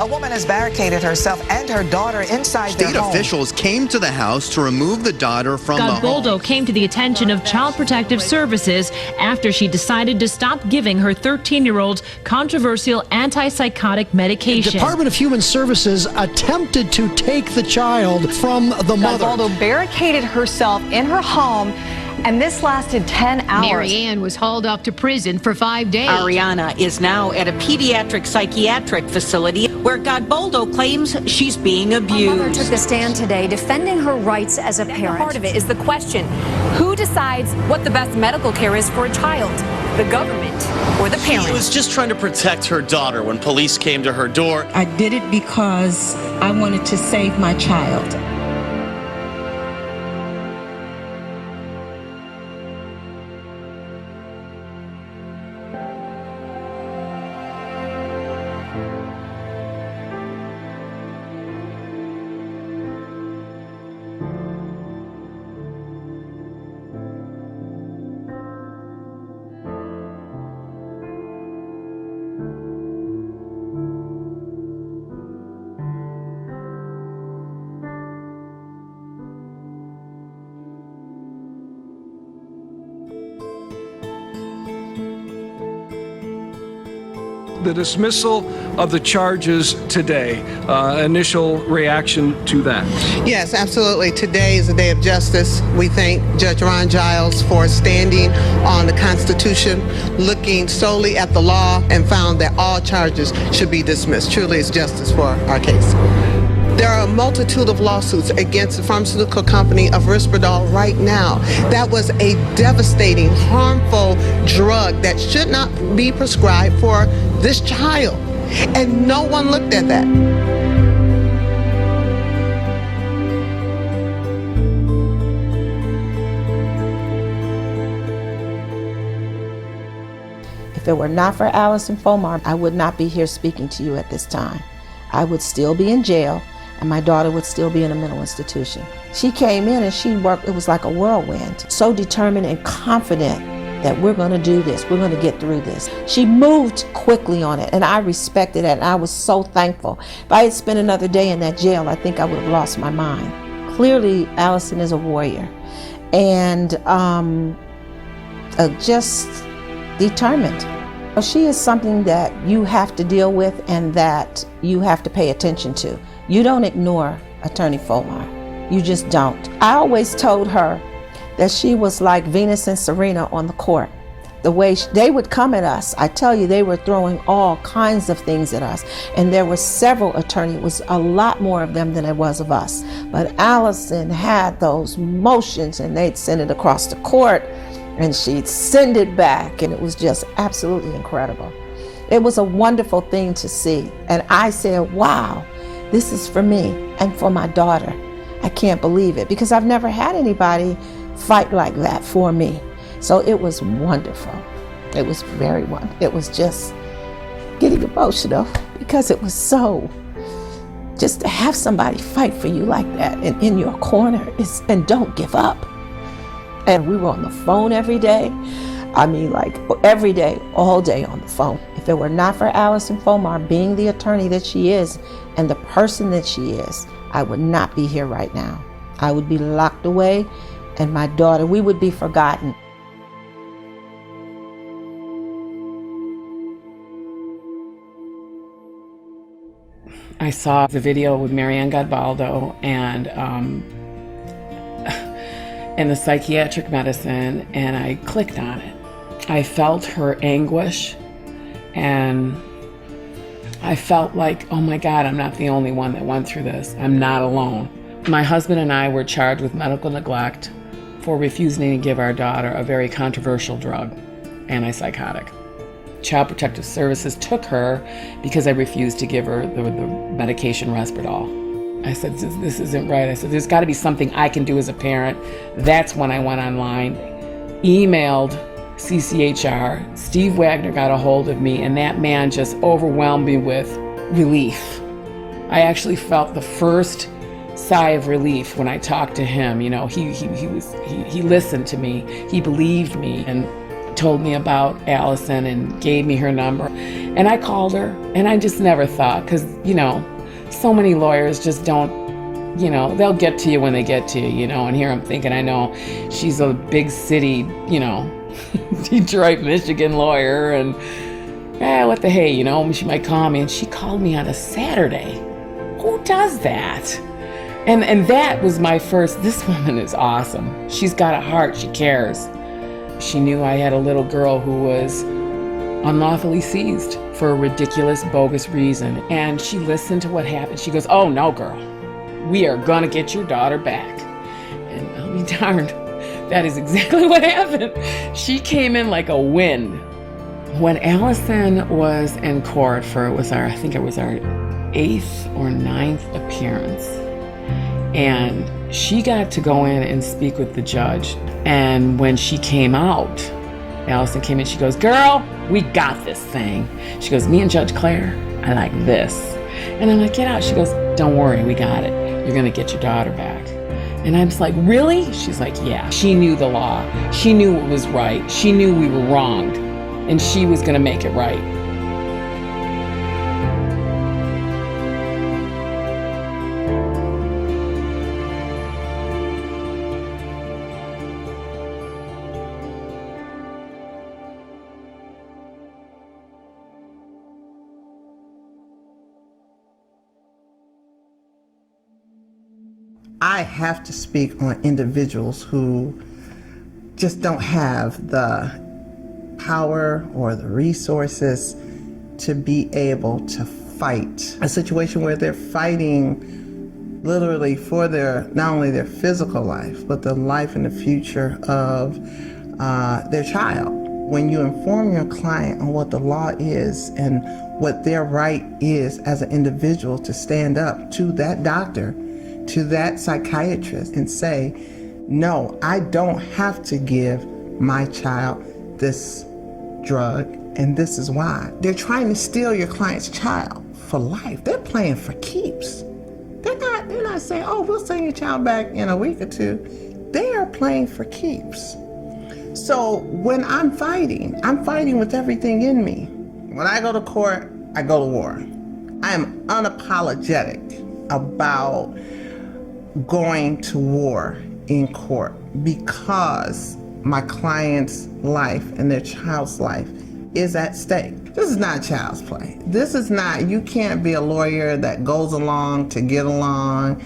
A woman has barricaded herself and her daughter inside their home. State officials came to the house to remove the daughter from the home. Godboldo came to the attention of Child Protective Services after she decided to stop giving her 13-year-old controversial antipsychotic medication. The Department of Human Services attempted to take the child from the mother. Godboldo barricaded herself in her home, and this lasted 10 hours. Mary Ann was hauled off to prison for 5 days. Ariana is now at a pediatric psychiatric facility where Godboldo claims she's being abused. Her mother took the stand today defending her rights as a parent. Part of it is the question, who decides what the best medical care is for a child? The government or the parent? She was just trying to protect her daughter when police came to her door. I did it because I wanted to save my child. The dismissal of the charges today, initial reaction to that? Yes, absolutely. Today is a day of justice. We thank Judge Ron Giles for standing on the Constitution, looking solely at the law, and found that all charges should be dismissed. Truly, it's justice for our case. There are a multitude of lawsuits against the pharmaceutical company of Risperdal right now. That was a devastating, harmful drug that should not be prescribed for this child. And no one looked at that. If it were not for Allison Fomar, I would not be here speaking to you at this time. I would still be in jail, and my daughter would still be in a mental institution. She came in and she worked, it was like a whirlwind. So determined and confident that we're gonna do this, we're gonna get through this. She moved quickly on it, and I respected that, and I was so thankful. If I had spent another day in that jail, I think I would have lost my mind. Clearly, Allison is a warrior, and just determined. She is something that you have to deal with and that you have to pay attention to. You don't ignore Attorney Fomar. You just don't. I always told her that she was like Venus and Serena on the court. The way they would come at us, I tell you, they were throwing all kinds of things at us. And there were several attorneys, it was a lot more of them than it was of us. But Allison had those motions, and they'd send it across the court, and she'd send it back, and it was just absolutely incredible. It was a wonderful thing to see. And I said, wow, this is for me and for my daughter. I can't believe it, because I've never had anybody fight like that for me. So it was wonderful. It was very wonderful. It was just getting emotional, because it was so, just to have somebody fight for you like that and in your corner and don't give up. And we were on the phone every day. I mean, like every day, all day on the phone. If it were not for Allison Fomar being the attorney that she is and the person that she is, I would not be here right now. I would be locked away, and my daughter, we would be forgotten. I saw the video with Mary Ann Godboldo and the psychiatric medicine, and I clicked on it. I felt her anguish, and I felt like, oh my God, I'm not the only one that went through this. I'm not alone. My husband and I were charged with medical neglect for refusing to give our daughter a very controversial drug, antipsychotic. Child Protective Services took her because I refused to give her the medication Risperdal. I said, this isn't right. I said, there's got to be something I can do as a parent. That's when I went online, emailed CCHR. Steve Wagner got a hold of me, and that man just overwhelmed me with relief. I actually felt the first sigh of relief when I talked to him. You know, he listened to me, he believed me, and told me about Allison and gave me her number. And I called her, and I just never thought, because, you know, so many lawyers just don't, you know, they'll get to you when they get to you, you know, and here I'm thinking, I know she's a big city, you know, Detroit, Michigan lawyer, and what the hey, you know, she might call me, and she called me on a Saturday. Who does that? And that was my first, this woman is awesome. She's got a heart, she cares. She knew I had a little girl who was unlawfully seized for a ridiculous, bogus reason. And she listened to what happened. She goes, oh no, girl, we are gonna get your daughter back. And I'll be darned, that is exactly what happened. She came in like a wind. When Allison was in court for, I think it was our 8th or 9th appearance, and she got to go in and speak with the judge. And when she came out, Allison came in, she goes, girl, we got this thing. She goes, me and Judge Claire, I like this. And I'm like, get out. She goes, don't worry, we got it. You're gonna get your daughter back. And I'm just like, really? She's like, yeah. She knew the law. She knew what was right. She knew we were wronged, and she was gonna make it right. I have to speak on individuals who just don't have the power or the resources to be able to fight a situation where they're fighting literally for not only their physical life, but the life and the future of their child. When you inform your client on what the law is and what their right is as an individual to stand up to that doctor, to that psychiatrist, and say, no, I don't have to give my child this drug, and this is why. They're trying to steal your client's child for life. They're playing for keeps. They're not saying, oh, we'll send your child back in a week or two. They are playing for keeps. So when I'm fighting with everything in me. When I go to court, I go to war. I am unapologetic about going to war in court because my client's life and their child's life is at stake. This is not child's play. This is not, you can't be a lawyer that goes along to get along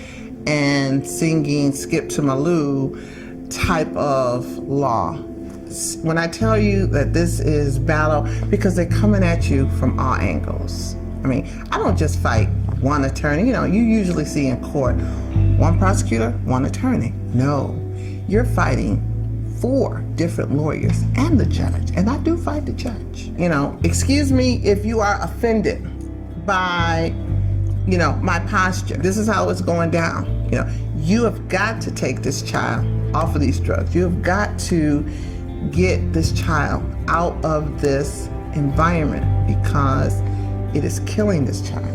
and singing Skip to Malou type of law. When I tell you that this is battle, because they're coming at you from all angles. I mean, I don't just fight one attorney. You know, you usually see in court one prosecutor, one attorney. No, you're fighting 4 different lawyers and the judge, and I do fight the judge. You know, excuse me if you are offended by, you know, my posture. This is how it's going down. You know, you have got to take this child off of these drugs. You have got to get this child out of this environment because it is killing this child.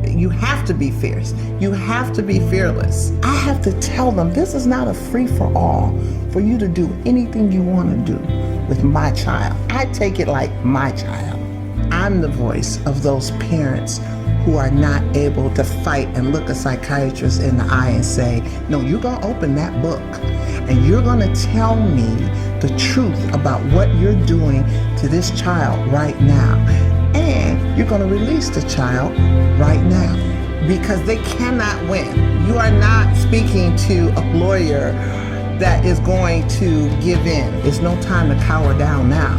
You have to be fierce. You have to be fearless. I have to tell them this is not a free-for-all for you to do anything you want to do with my child. I take it like my child. I'm the voice of those parents who are not able to fight and look a psychiatrist in the eye and say, no, you're going to open that book and you're going to tell me the truth about what you're doing to this child right now. And you're going to release the child right now because they cannot win. You are not speaking to a lawyer that is going to give in. It's no time to cower down now.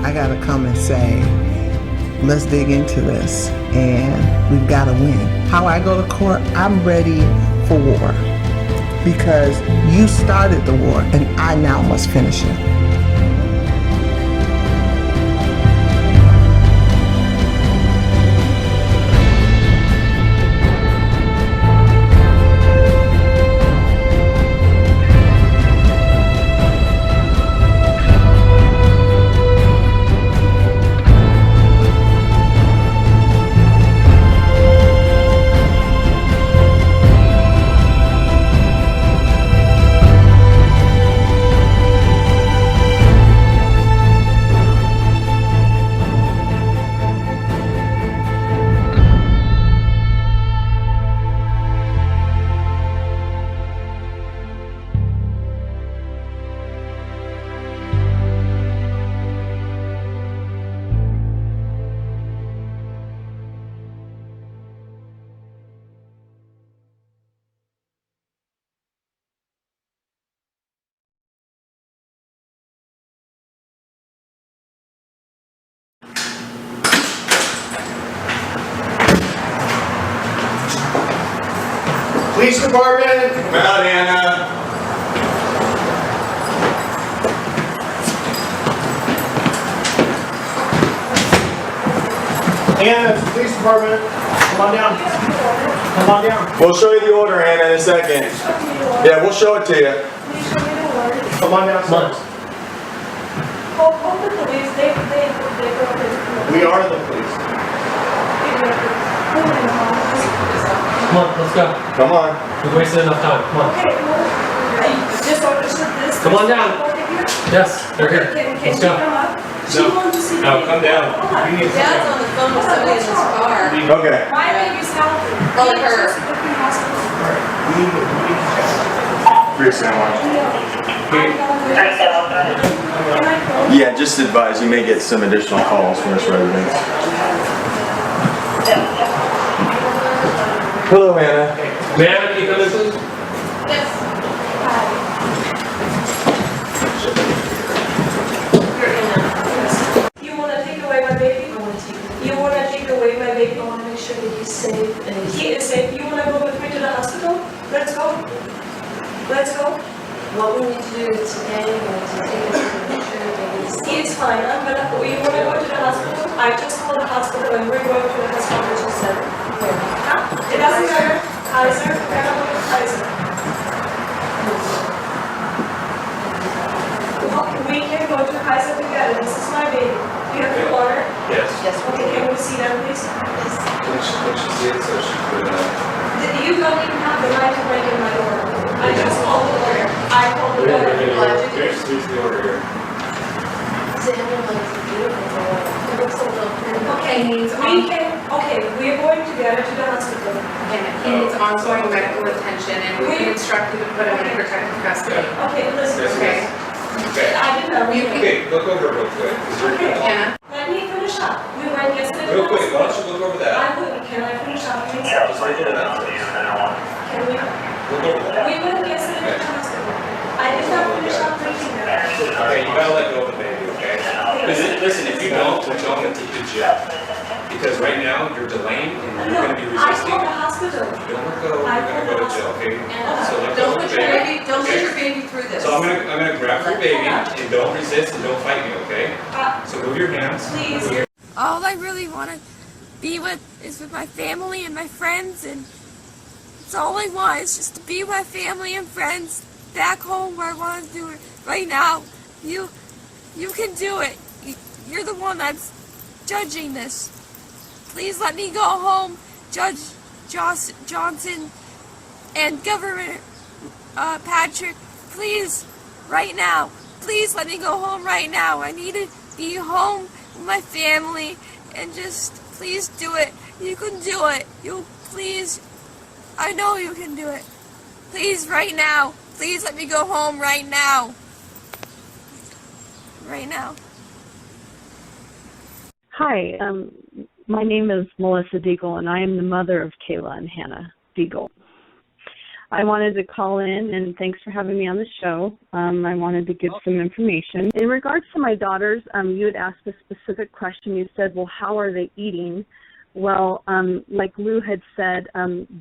I got to come and say, let's dig into this and we've got to win. How I go to court, I'm ready for war because you started the war and I now must finish it. Police department. Come out, Anna. Anna, police department. Come on down. Come on down. We'll show you the order, Anna, in a second. Yeah, we'll show it to you. Come on down, son. We are the police. Come on, let's go. Come on. We've wasted enough time. Come on. Come on down. Yes, they're here. Let's go. No, come down. Dad's on the phone with somebody in his car. Okay. My baby's healthy. Oh, her. Free sandwich. Yeah, just advise, you may get some additional calls from this resident. Hello, Anna. May I can you come in, please? Yes. You want to take away my baby? You want to take away my baby? I want to make sure that he's safe. He is safe. You want to go with me to the hospital? Let's go. Let's go. What we need to do today is to take him to make sure that he's safe. It's fine. I'm gonna go. You want to go to the hospital? I just called the hospital and we're going to the hospital till 7. Huh? It doesn't matter. Kaiser. We're gonna go to Kaiser. We can go to Kaiser together. This is my baby. Do you have the order? Yes. Yes. Okay, can we see them, please? Yes. When she see it, so she could, You don't even have the right to break in my order. I just called the order. I called the order. Here's the order here. Okay, we're going together to the hospital. And he needs ongoing medical attention, and we can instruct you to put him in protective custody. Okay, listen. Okay. Okay. I didn't know. Okay, look over real quick. Okay, Anna. Let me finish up. We went yesterday. Real quick, why don't you look over that? I will. Can I finish up, please? Just look over that. Can we? Look over that. We went yesterday to the hospital. I did not finish up reading that. Okay, you gotta let go of the baby, okay? Because listen, if you don't, we're going to take you to jail. Because right now you're delaying and you're going to be resisting. I called the hospital. Don't let go. You're going to go to jail, okay? So let go Don't of put the your baby. baby, don't put your baby through this. So I'm gonna grab your baby and don't resist and don't fight me, okay? So move your hands. Please. All I really want to be with is with my family and my friends, and it's all I want is just to be with my family and friends back home where I want to do it right now. You can do it. You're the one that's judging this. Please let me go home, Judge Johnson and Governor Patrick. Please, right now. Please let me go home right now. I need to be home with my family, and just please do it. You can do it. You please. I know you can do it. Please, right now. Please let me go home right now. Right now. Hi, my name is Melissa Deagle, and I am the mother of Kayla and Hannah Deagle. I wanted to call in, and thanks for having me on the show. I wanted to give some information. In regards to my daughters, you had asked a specific question. You said, well, how are they eating? Well, like Lou had said,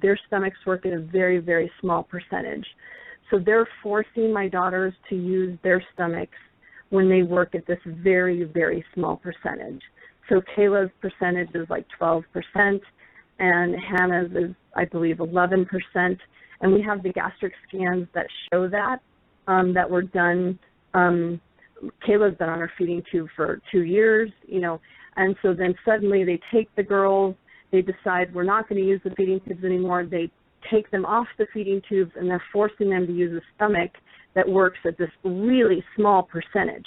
their stomachs work at a very, very small percentage. So they're forcing my daughters to use their stomachs when they work at this very, very small percentage. So Kayla's percentage is like 12%, and Hannah's is, I believe, 11%. And we have the gastric scans that show that, that were done. Kayla's been on her feeding tube for 2 years, and so then suddenly they take the girls, they decide we're not going to use the feeding tubes anymore. They take them off the feeding tubes, and they're forcing them to use a stomach that works at this really small percentage.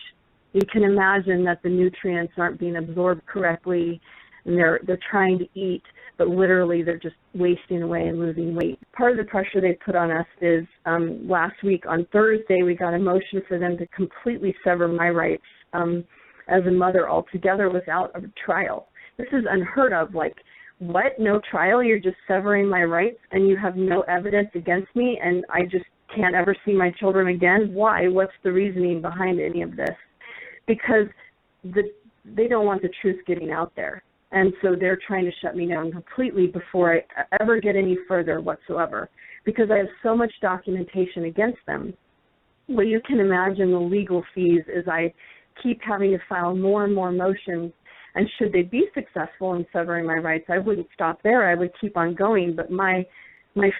You can imagine that the nutrients aren't being absorbed correctly, and they're trying to eat, but literally they're just wasting away and losing weight. Part of the pressure they put on us is last week on Thursday we got a motion for them to completely sever my rights as a mother altogether without a trial. This is unheard of. Like, what? No trial? You're just severing my rights and you have no evidence against me and I just can't ever see my children again? Why? What's the reasoning behind any of this? Because they don't want the truth getting out there. And so they're trying to shut me down completely before I ever get any further whatsoever. because I have so much documentation against them. Well, you can imagine the legal fees as I keep having to file more and more motions. And should they be successful in severing my rights, I wouldn't stop there. I would keep on going. But my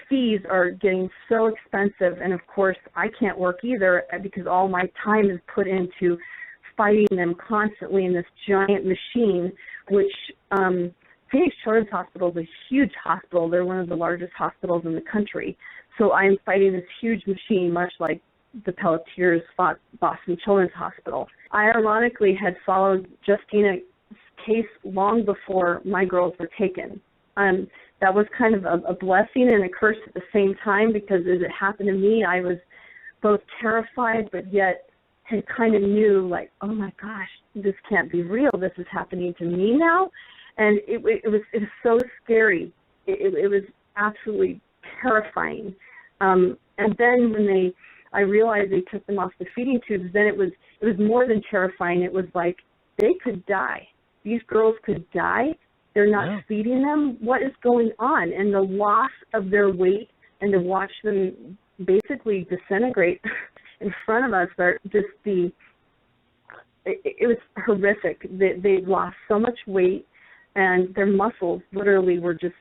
fees are getting so expensive. And, of course, I can't work either because all my time is put into fighting them constantly in this giant machine, which Phoenix Children's Hospital is a huge hospital. They're one of the largest hospitals in the country. So I'm fighting this huge machine, much like the Pelletiers fought Boston Children's Hospital. I ironically had followed Justina's case long before my girls were taken. That was kind of a blessing and a curse at the same time, because as it happened to me, I was both terrified but yet had kind of knew, like, oh my gosh, this can't be real. This is happening to me now. And it was so scary. It was absolutely terrifying. And then when I realized they took them off the feeding tubes, then it was more than terrifying. It was like they could die. These girls could die. They're not feeding them. What is going on? And the loss of their weight, and to watch them basically disintegrate in front of us, are just it was horrific. They lost so much weight, and their muscles literally were just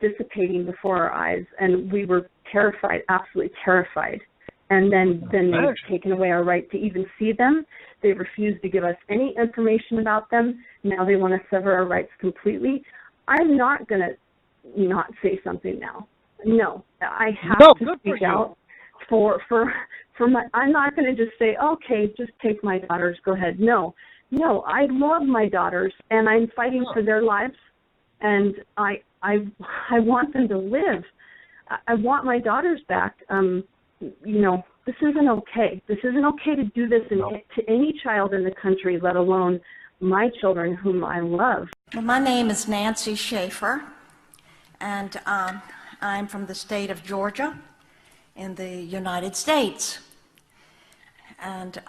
dissipating before our eyes, and we were terrified, absolutely terrified. And then they've taken away our right to even see them. They refused to give us any information about them. Now they want to sever our rights completely. I'm not going to not say something now. No, I have to speak out for my. I'm not going to just say, okay, just take my daughters, go ahead. No, I love my daughters, and I'm fighting for their lives, and I want them to live. I want my daughters back. This isn't okay. This isn't okay to do this to any child in the country, let alone my children whom I love. Well, my name is Nancy Schaefer, and I'm from the state of Georgia in the United States. And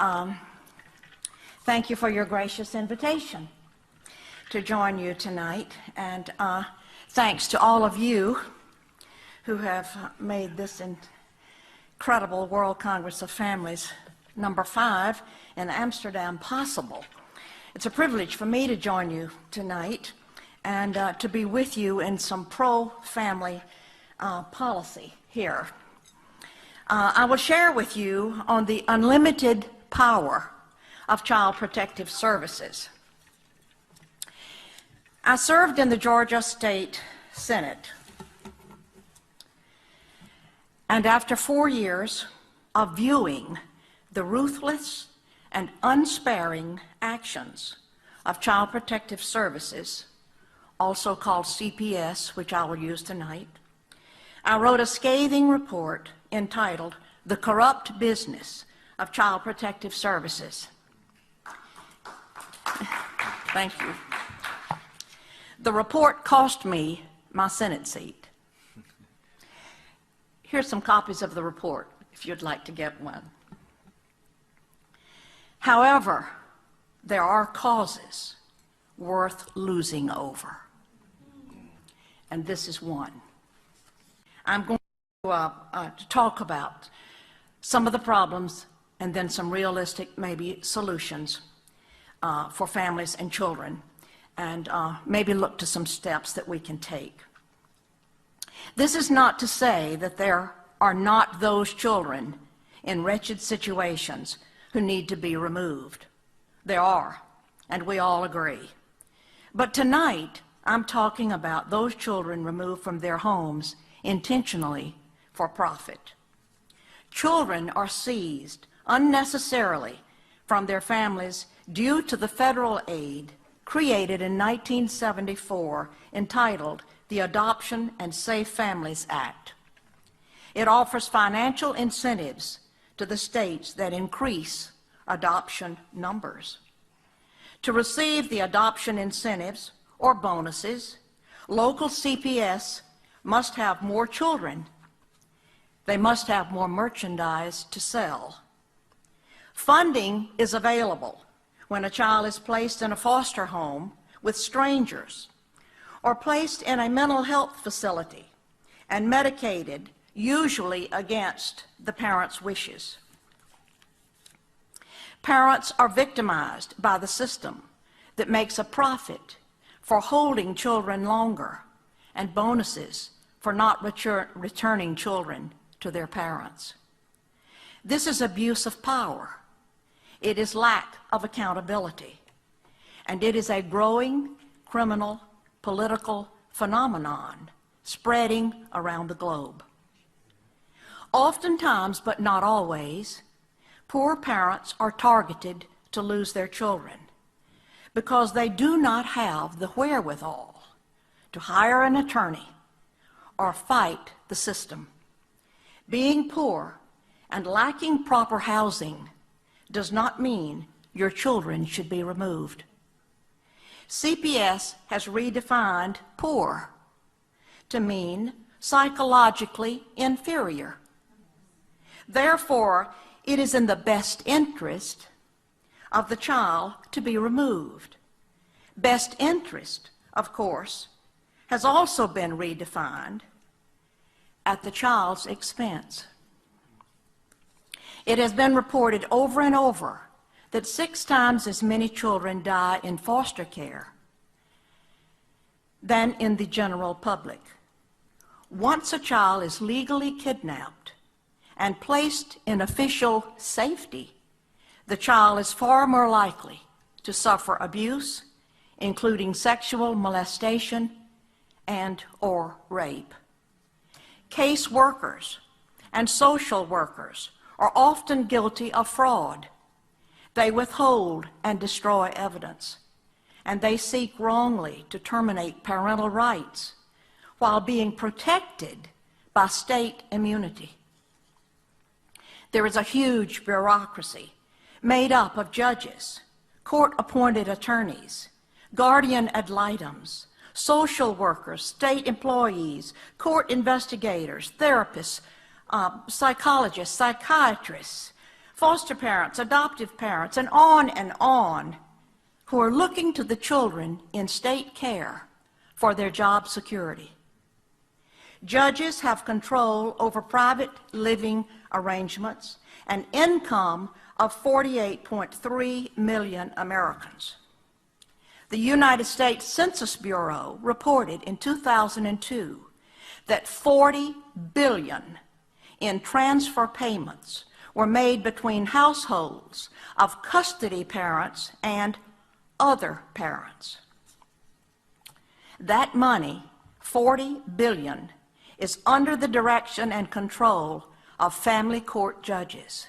thank you for your gracious invitation to join you tonight. And thanks to all of you who have made this incredible World Congress of Families #5 in Amsterdam possible. It's a privilege for me to join you tonight and to be with you in some pro-family policy here. I will share with you on the unlimited power of Child Protective Services. I served in the Georgia State Senate, and after 4 years of viewing the ruthless and unsparing actions of Child Protective Services, also called CPS, which I will use tonight, I wrote a scathing report entitled "The Corrupt Business of Child Protective Services." Thank you. The report cost me my Senate seat. Here's some copies of the report, if you'd like to get one. However, there are causes worth losing over, and this is one. I'm going to talk about some of the problems and then some realistic, maybe, solutions for families and children, and maybe look to some steps that we can take. This is not to say that there are not those children in wretched situations who need to be removed. There are, and we all agree. But tonight, I'm talking about those children removed from their homes intentionally for profit. Children are seized unnecessarily from their families due to the federal aid created in 1974 entitled the Adoption and Safe Families Act. It offers financial incentives to the states that increase adoption numbers. To receive the adoption incentives or bonuses, local CPS must have more children. They must have more merchandise to sell. Funding is available when a child is placed in a foster home with strangers or placed in a mental health facility and medicated, usually against the parents' wishes. Parents are victimized by the system that makes a profit for holding children longer and bonuses for not returning children to their parents. This is abuse of power. It is lack of accountability. And it is a growing criminal political phenomenon spreading around the globe. Oftentimes, but not always, poor parents are targeted to lose their children because they do not have the wherewithal to hire an attorney or fight the system. Being poor and lacking proper housing does not mean your children should be removed. CPS has redefined poor to mean psychologically inferior. Therefore, it is in the best interest of the child to be removed. Best interest, of course, has also been redefined at the child's expense. It has been reported over and over that 6 times as many children die in foster care than in the general public. Once a child is legally kidnapped and placed in official safety, the child is far more likely to suffer abuse, including sexual molestation and/or rape. Case workers and social workers are often guilty of fraud. They withhold and destroy evidence, and they seek wrongly to terminate parental rights while being protected by state immunity. There is a huge bureaucracy made up of judges, court-appointed attorneys, guardian ad litems, social workers, state employees, court investigators, therapists, psychologists, psychiatrists, foster parents, adoptive parents, and on, who are looking to the children in state care for their job security. Judges have control over private living arrangements and income of 48.3 million Americans. The United States Census Bureau reported in 2002 that 40 billion in transfer payments were made between households of custody parents and other parents. That money, 40 billion, is under the direction and control of family court judges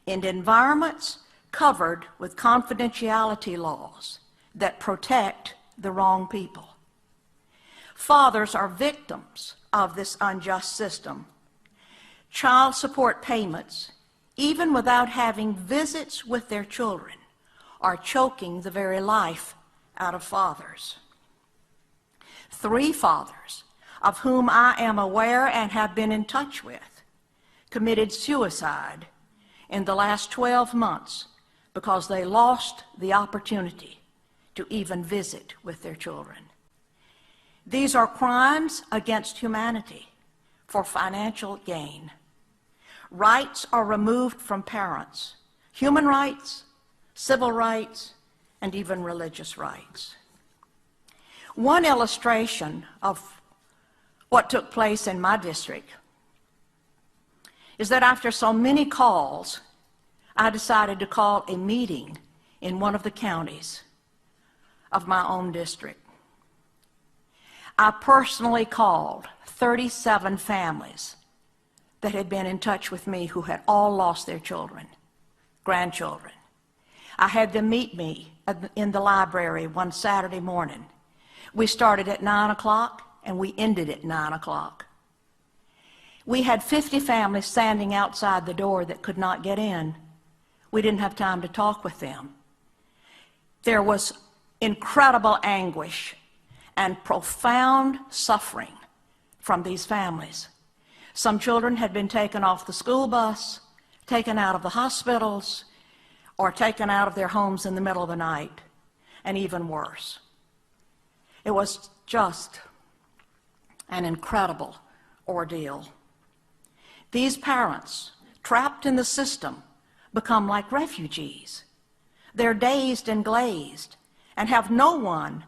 in environments covered with confidentiality laws that protect the wrong people. Fathers are victims of this unjust system. Child support payments, even without having visits with their children, are choking the very life out of fathers. 3 fathers, of whom I am aware and have been in touch with, committed suicide in the last 12 months because they lost the opportunity to even visit with their children. These are crimes against humanity for financial gain. Rights are removed from parents, human rights, civil rights, and even religious rights. One illustration of what took place in my district is that after so many calls, I decided to call a meeting in one of the counties of my own district. I personally called 37 families that had been in touch with me who had all lost their children, grandchildren. I had them meet me in the library one Saturday morning. We started at 9 o'clock and we ended at 9 o'clock. We had 50 families standing outside the door that could not get in. We didn't have time to talk with them. There was incredible anguish and profound suffering from these families. Some children had been taken off the school bus, taken out of the hospitals, or taken out of their homes in the middle of the night, and even worse. It was just an incredible ordeal. These parents, trapped in the system, become like refugees. They're dazed and glazed and have no one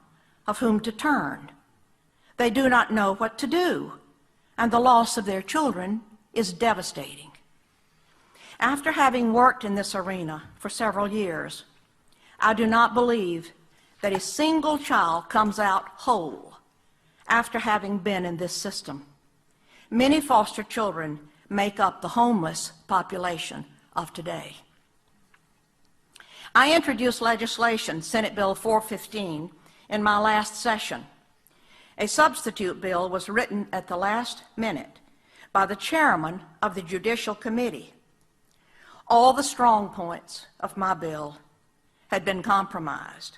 of whom to turn. They do not know what to do, and the loss of their children is devastating. After having worked in this arena for several years, I do not believe that a single child comes out whole after having been in this system. Many foster children make up the homeless population of today. I introduced legislation, Senate Bill 415, in my last session. A substitute bill was written at the last minute by the chairman of the Judicial Committee. All the strong points of my bill had been compromised.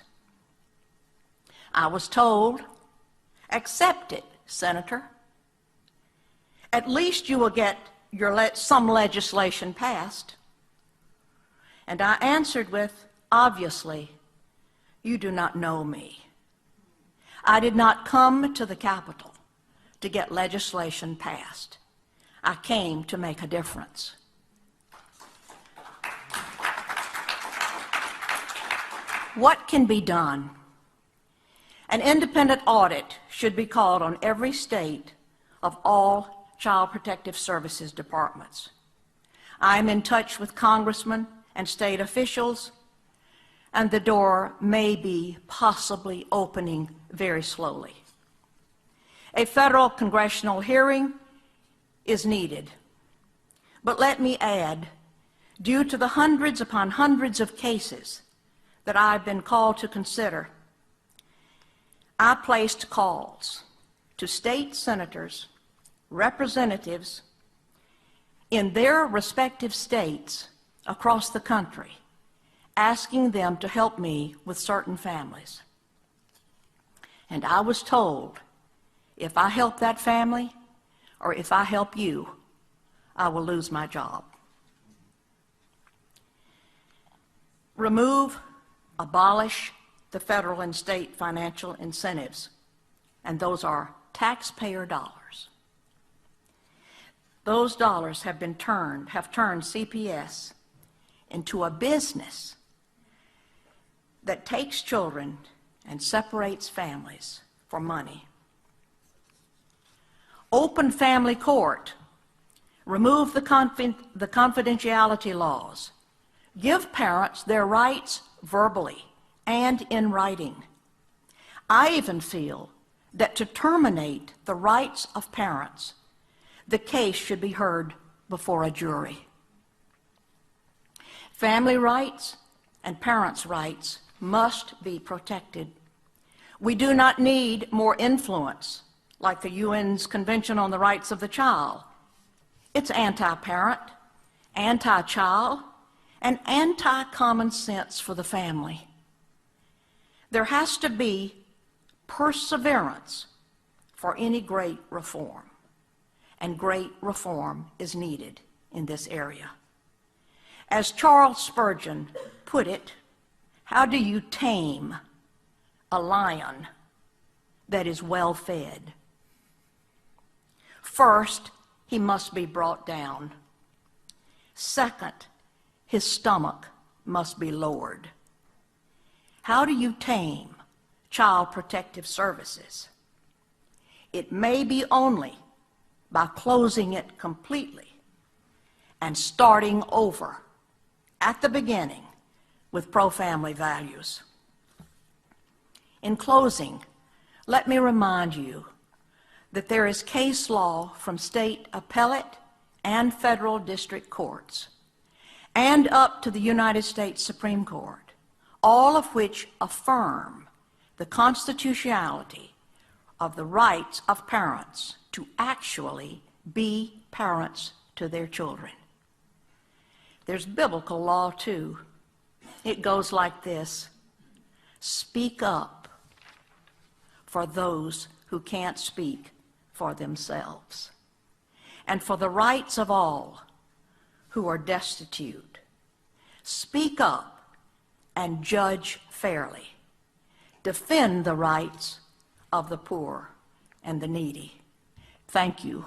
I was told, accept it, Senator. At least you will get some legislation passed. And I answered with, obviously, you do not know me. I did not come to the Capitol to get legislation passed. I came to make a difference. What can be done? An independent audit should be called on every state of all Child Protective Services departments. I am in touch with congressmen and state officials, and the door may be possibly opening very slowly. A federal congressional hearing is needed. But let me add, due to the hundreds upon hundreds of cases that I've been called to consider, I placed calls to state senators, representatives in their respective states across the country, asking them to help me with certain families. And I was told, if I help that family, or if I help you, I will lose my job. Remove, abolish the federal and state financial incentives, and those are taxpayer dollars. Those dollars have turned CPS into a business that takes children and separates families for money. Open family court. Remove the confidentiality laws. Give parents their rights verbally and in writing. I even feel that to terminate the rights of parents, the case should be heard before a jury. Family rights and parents' rights must be protected. We do not need more influence like the UN's Convention on the Rights of the Child. It's anti-parent, anti-child, and anti-common sense for the family. There has to be perseverance for any great reform, and great reform is needed in this area. As Charles Spurgeon put it, how do you tame a lion that is well fed? First, he must be brought down. Second, his stomach must be lowered. How do you tame Child Protective Services? It may be only by closing it completely and starting over at the beginning with pro-family values. In closing, let me remind you that there is case law from state appellate and federal district courts and up to the United States Supreme Court, all of which affirm the constitutionality of the rights of parents to actually be parents to their children. There's biblical law too. It goes like this: speak up for those who can't speak for themselves, and for the rights of all who are destitute. Speak up and judge fairly. Defend the rights of the poor and the needy. Thank you